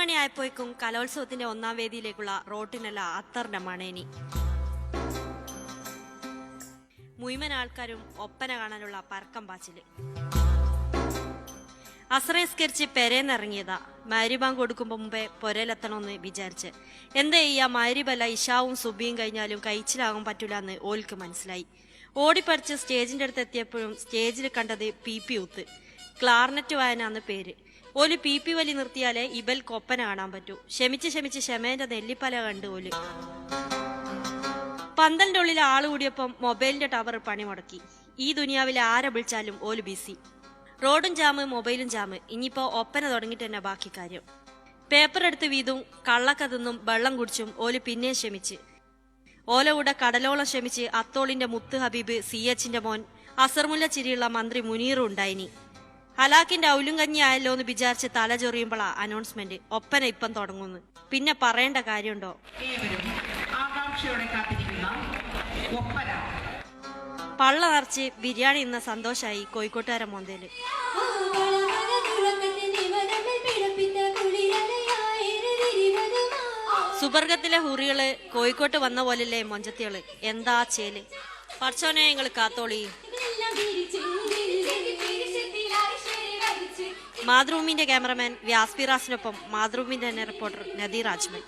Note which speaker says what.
Speaker 1: മണിയായപ്പോഴേക്കും കലോത്സവത്തിന്റെ ഒന്നാം വേദിയിലേക്കുള്ള റോട്ടിനല്ല അത്തറിന്റെ മണേനി. മുഴുവൻ ആൾക്കാരും ഒപ്പന കാണാനുള്ള പരക്കം പാച്ചില്. അസ്രസ്കരിച്ച് പെരേന്നിറങ്ങിയതാ. മാരിബാങ്ക് കൊടുക്കുമ്പോ മുമ്പേ പൊരയിലെത്തണമെന്ന് വിചാരിച്ച്. എന്താ ചെയ്യാ, മാരിബല്ല ഇഷാവും സുബിയും കഴിഞ്ഞാലും കഴിച്ചിലാകാൻ പറ്റൂല എന്ന് ഓൽക്ക് മനസ്സിലായി. ഓടിപ്പടിച്ച് സ്റ്റേജിന്റെ അടുത്ത് എത്തിയപ്പോഴും സ്റ്റേജിൽ കണ്ടത് പി ഊത്ത്. ക്ലാർനെറ്റ് വായനാന്ന് പേര്. ഓല് പി വലി നിർത്തിയാലേ ഇബൽക്ക് ഒപ്പന കാണാൻ പറ്റൂ. ക്ഷമിച്ച് ക്ഷമേന്റെ നെല്ലിപ്പല കണ്ട് ഓല്. പന്തലിന്റെ ഉള്ളിൽ ആള് കൂടിയപ്പം മൊബൈലിന്റെ ടവർ പണി മുടക്കി. ഈ ദുനിയാവിൽ ആരെ വിളിച്ചാലും ഓല് ബിസി. റോഡും ജാമ്, മൊബൈലും ജാമ്. ഇനിയിപ്പോ ഒപ്പന തുടങ്ങിട്ട് തന്നെ ബാക്കി കാര്യം. പേപ്പർ എടുത്ത് വീതും കള്ളക്ക തിന്നും വെള്ളം കുടിച്ചും ഓല് പിന്നെ ക്ഷമിച്ച്. ഓല കൂടെ കടലോളം ക്ഷമിച്ച് അത്തോളിന്റെ മുത്ത് ഹബീബ്, CHന്റെ മോൻ, അസർമുല്ല ചിരിയുള്ള മന്ത്രി മുനീറും ഉണ്ടായിനി. ഹലാക്കിന്റെ ഔലും കഞ്ഞി ആയല്ലോ എന്ന് വിചാരിച്ച് തല ചൊറിയുമ്പോളാ അനൗൺസ്മെന്റ്, ഒപ്പന ഇപ്പം തുടങ്ങുന്നു. പിന്നെ പറയേണ്ട കാര്യമുണ്ടോ? പള്ള നിറച്ച് ബിരിയാണി ഇന്ന സന്തോഷായി കോഴിക്കോട്ടുകാരൻ മോന്തേല്. സുബർഗത്തിലെ ഹുറികള് കോഴിക്കോട്ട് വന്ന പോലല്ലേ മൊഞ്ചത്തികള്. എന്താ ചേല്. പടച്ചോനെ നിങ്ങൾ കാത്തോളി. മാതൃഭൂമിന്റെ ക്യാമറമാൻ വ്യാസ് പിറാസിനൊപ്പം മാതൃഭൂമിന്റെ തന്നെ റിപ്പോർട്ടർ നദീർ അജ്മൽ.